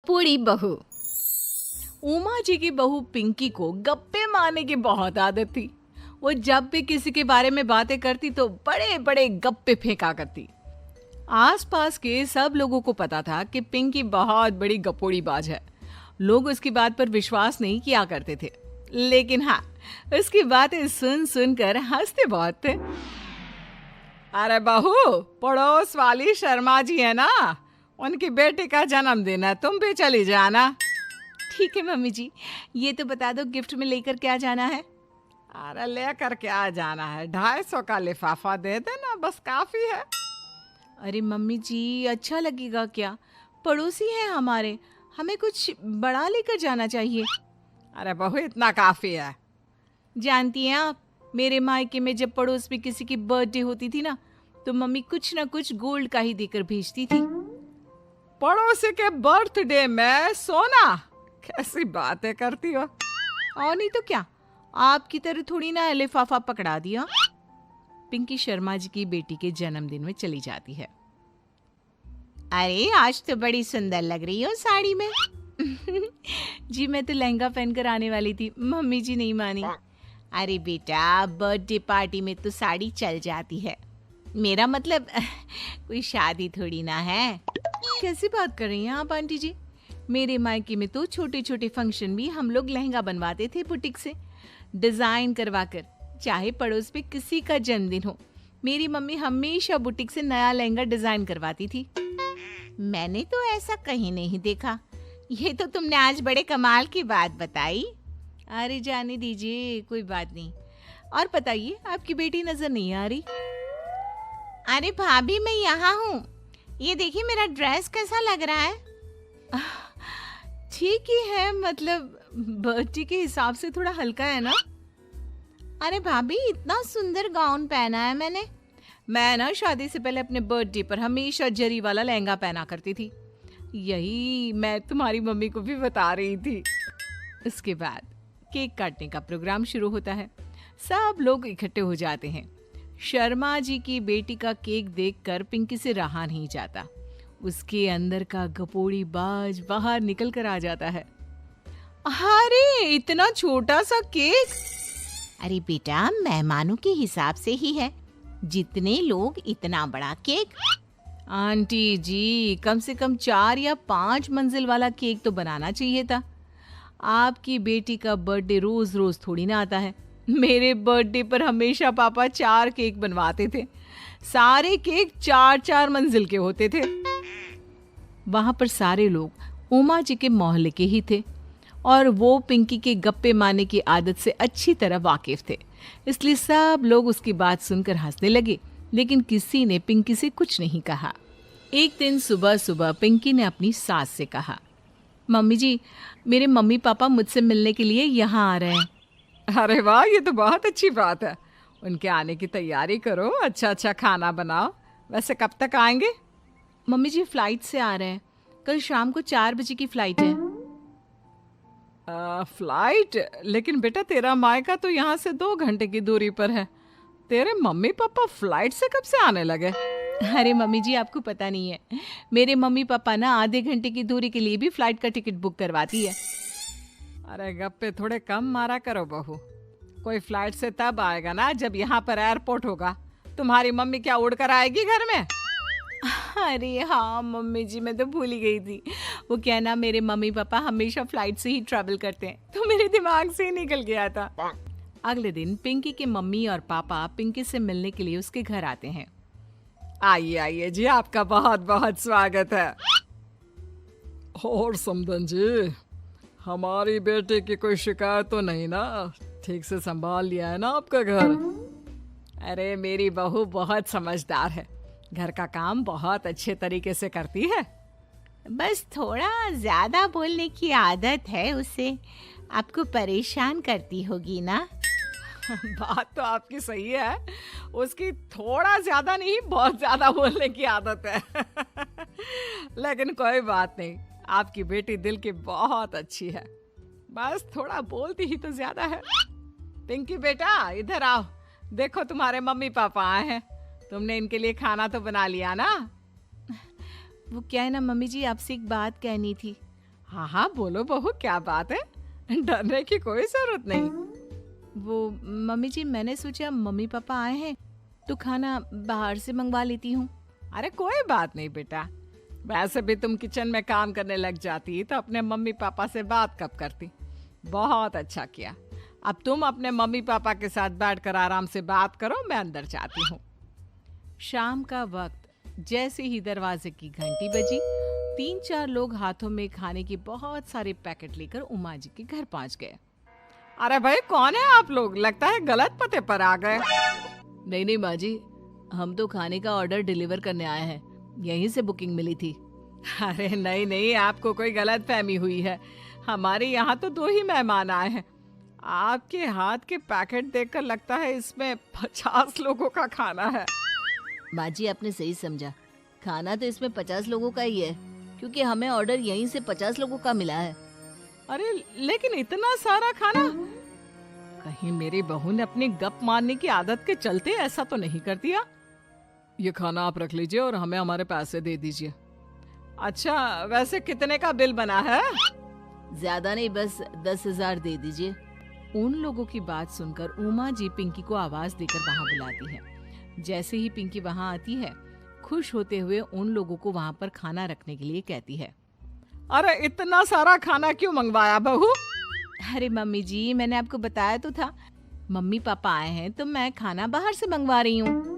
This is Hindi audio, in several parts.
गप्पूड़ी बहू। उमा जी की बहू पिंकी को गप्पे मारने की बहुत आदत थी। वो जब भी किसी के बारे में बातें करती तो बड़े बड़े गप्पे फेंका करती। आसपास के सब लोगों को पता था कि पिंकी बहुत बड़ी गप्पोड़ी बाज है। लोग उसकी बात पर विश्वास नहीं किया करते थे, लेकिन हाँ, उसकी बातें सुन सुनकर हंसते बहुत थे। अरे बहू, पड़ोस वाली शर्मा जी है ना, उनकी बेटी का जन्मदिन है, तुम भी चली जाना। ठीक है मम्मी जी, ये तो बता दो गिफ्ट में लेकर क्या जाना है। अरे लेकर क्या जाना है, 250 का लिफाफा दे देना, बस काफी है। अरे मम्मी जी, अच्छा लगेगा क्या? पड़ोसी हैं हमारे, हमें कुछ बड़ा लेकर जाना चाहिए। अरे बहू, इतना काफी है। जानती हैं आप, मेरे मायके में जब पड़ोस में किसी की बर्थडे होती थी ना, तो मम्मी कुछ ना कुछ गोल्ड का ही देकर भेजती थी। पड़ोसी के बर्थडे में सोना? कैसी बातें करती हो। और नहीं तो क्या, आपकी तरह थोड़ी ना लिफाफा पकड़ा दिया। पिंकी शर्मा जी की बेटी के जन्मदिन में चली जाती है। अरे आज तो बड़ी सुंदर लग रही हो साड़ी में। जी मैं तो लहंगा पहनकर आने वाली थी, मम्मी जी नहीं मानी। अरे बेटा, बर्थडे पार्टी में तो साड़ी चल जाती है, मेरा मतलब कोई शादी थोड़ी ना है। कैसी बात कर रही हैं आप आंटी जी? मेरे मायके में तो छोटे छोटे फंक्शन भी हम लोग लहंगा बनवाते थे बुटीक से, डिजाइन करवा कर। चाहे पड़ोस में किसी का जन्मदिन हो, मेरी मम्मी हमेशा बुटीक से नया लहंगा डिजाइन करवाती थी। मैंने तो ऐसा कहीं नहीं देखा, ये तो तुमने आज बड़े कमाल की बात बताई। अरे जाने दीजिए, कोई बात नहीं। और बताइए, आपकी बेटी नजर नहीं आ रही। अरे भाभी, मैं यहाँ हूँ, ये देखिए मेरा ड्रेस कैसा लग रहा है। ठीक ही है, मतलब बर्थडे के हिसाब से थोड़ा हल्का है ना। अरे भाभी, इतना सुंदर गाउन पहना है मैंने। मैं ना शादी से पहले अपने बर्थडे पर हमेशा जरी वाला लहंगा पहना करती थी, यही मैं तुम्हारी मम्मी को भी बता रही थी। इसके बाद केक काटने का प्रोग्राम शुरू होता है। सब लोग इकट्ठे हो जाते हैं। शर्मा जी की बेटी का केक देखकर पिंकी से रहा नहीं जाता। उसके अंदर का गपोड़ी बाज बाहर निकल कर आ जाता है। अरे इतना छोटा सा केक! अरे बेटा, मेहमानों के हिसाब से ही है, जितने लोग इतना बड़ा केक। आंटी जी, कम से कम 4 या 5 मंजिल वाला केक तो बनाना चाहिए था। आपकी बेटी का बर्थडे रोज रोज थोड़ी ना आता है। मेरे बर्थडे पर हमेशा पापा 4 केक बनवाते थे, सारे केक 4-4 मंजिल के होते थे। वहां पर सारे लोग उमा जी के मोहल्ले के ही थे और वो पिंकी के गप्पे मारने की आदत से अच्छी तरह वाकिफ थे, इसलिए सब लोग उसकी बात सुनकर हंसने लगे, लेकिन किसी ने पिंकी से कुछ नहीं कहा। एक दिन सुबह सुबह पिंकी ने अपनी सास से कहा, मम्मी जी, मेरे मम्मी पापा मुझसे मिलने के लिए यहाँ आ रहे हैं। अरे वाह, ये तो बहुत अच्छी बात है। उनके आने की तैयारी करो, अच्छा अच्छा खाना बनाओ। वैसे कब तक आएंगे? मम्मी जी फ्लाइट से आ रहे हैं, कल शाम को 4 बजे की फ्लाइट है। फ्लाइट? लेकिन बेटा, तेरा मायका तो यहाँ से 2 घंटे की दूरी पर है। तेरे मम्मी पापा फ्लाइट से कब से आने लगे? अरे मम्मी जी, आपको पता नहीं है, मेरे मम्मी पापा ना आधे घंटे की दूरी के लिए भी फ्लाइट का टिकट बुक करवाती है। अरे गप्पे थोड़े कम मारा करो बहू, कोई फ्लाइट से तब आएगा ना जब यहाँ पर एयरपोर्ट होगा। तुम्हारी मम्मी क्या उड़कर आएगी घर में? अरे हाँ मम्मी जी, मैं तो भूल ही गई थी। वो क्या ना, मेरे मम्मी पापा हमेशा फ्लाइट से ही ट्रैवल करते हैं, तो मेरे दिमाग से ही निकल गया था। अगले दिन पिंकी के मम्मी और पापा पिंकी से मिलने के लिए उसके घर आते हैं। आइए आइए जी, आपका बहुत बहुत स्वागत है। और समदन जी, हमारी बेटे की कोई शिकायत तो नहीं ना? ठीक से संभाल लिया है ना आपका घर? अरे मेरी बहू बहुत समझदार है, घर का काम बहुत अच्छे तरीके से करती है। बस थोड़ा ज्यादा बोलने की आदत है उसे, आपको परेशान करती होगी ना? बात तो आपकी सही है, उसकी थोड़ा ज्यादा नहीं बहुत ज्यादा बोलने की आदत है। लेकिन कोई बात नहीं, आपकी बेटी दिल की बहुत अच्छी है, बस थोड़ा बोलती ही तो ज्यादा है। पिंकी बेटा, इधर आओ, देखो तुम्हारे मम्मी पापा आए हैं, तुमने इनके लिए खाना तो बना लिया ना? वो क्या है ना मम्मी जी, आपसे एक बात कहनी थी। हाँ हाँ बोलो बहू, क्या बात है, डरने की कोई जरूरत नहीं। वो मम्मी जी, मैंने सोचा मम्मी पापा आए हैं तो खाना बाहर से मंगवा लेती हूँ। अरे कोई बात नहीं बेटा, वैसे भी तुम किचन में काम करने लग जाती तो अपने मम्मी पापा से बात कब करती। बहुत अच्छा किया। अब तुम अपने मम्मी पापा के साथ बैठकर आराम से बात करो, मैं अंदर जाती हूँ। शाम का वक्त जैसे ही दरवाजे की घंटी बजी, 3-4 लोग हाथों में खाने की बहुत सारे पैकेट लेकर उमा जी के घर पहुंच गए। अरे भाई कौन है आप लोग, लगता है गलत पते पर आ गए। नहीं नहीं माँ जी, हम तो खाने का ऑर्डर डिलीवर करने आए हैं, यहीं से बुकिंग मिली थी। अरे नहीं नहीं, आपको कोई गलत फहमी हुई है, हमारे यहाँ तो 2 ही मेहमान आए हैं। आपके हाथ के पैकेट देखकर लगता है इसमें 50 लोगों का खाना है। माँ जी आपने सही समझा, खाना तो इसमें 50 लोगों का ही है, क्योंकि हमें ऑर्डर यहीं से 50 लोगों का मिला है। अरे लेकिन इतना सारा खाना, कहीं मेरी बहू ने अपनी गप मारने की आदत के चलते ऐसा तो नहीं कर दिया। ये खाना आप रख लीजिए और हमें हमारे पैसे दे दीजिए। अच्छा वैसे कितने का बिल बना है? ज्यादा नहीं, बस 10,000 दे दीजिए। उन लोगों की बात सुनकर उमा जी पिंकी को आवाज देकर वहां बुलाती है। जैसे ही पिंकी वहां आती है, खुश होते हुए उन लोगों को वहां पर खाना रखने के लिए कहती है। अरे इतना सारा खाना क्यों मंगवाया बहू? अरे मम्मी जी, मैंने आपको बताया तो था, मम्मी पापा आए हैं तो मैं खाना बाहर से मंगवा रही हूँ।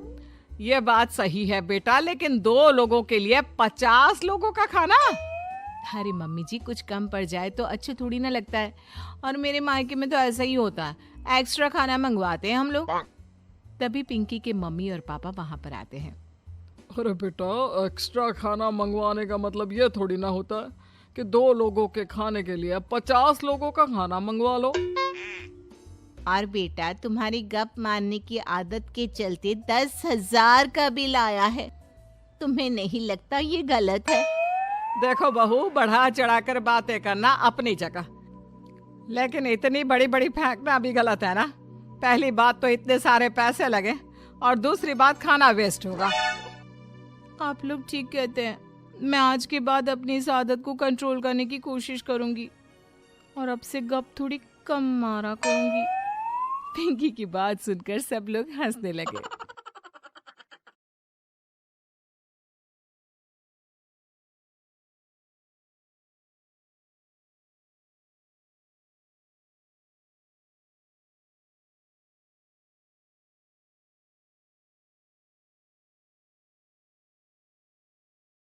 ये बात सही है बेटा, लेकिन 2 लोगों के लिए 50 लोगों का खाना? अरे मम्मी जी, कुछ कम पड़ जाए तो अच्छा थोड़ी ना लगता है, और मेरे मायके में तो ऐसा ही होता है, एक्स्ट्रा खाना मंगवाते हैं हम लोग। तभी पिंकी के मम्मी और पापा वहां पर आते हैं। अरे बेटा, एक्स्ट्रा खाना मंगवाने का मतलब ये थोड़ी ना होता है कि 2 लोगों के खाने के लिए 50 लोगों का खाना मंगवा लो। और बेटा, तुम्हारी गप मारने की आदत के चलते 10,000 का बिल आया है, तुम्हें नहीं लगता ये गलत है? देखो बहू, बढ़ा चढ़ाकर बातें करना अपनी जगह, लेकिन इतनी बड़ी बड़ी फेंकना भी गलत है ना। पहली बात तो इतने सारे पैसे लगे, और दूसरी बात खाना वेस्ट होगा। आप लोग ठीक कहते हैं, मैं आज के बाद अपनी इस आदत को कंट्रोल करने की कोशिश करूंगी और अब से गप थोड़ी कम मारा करूंगी। पिंकी की बात सुनकर सब लोग हंसने लगे।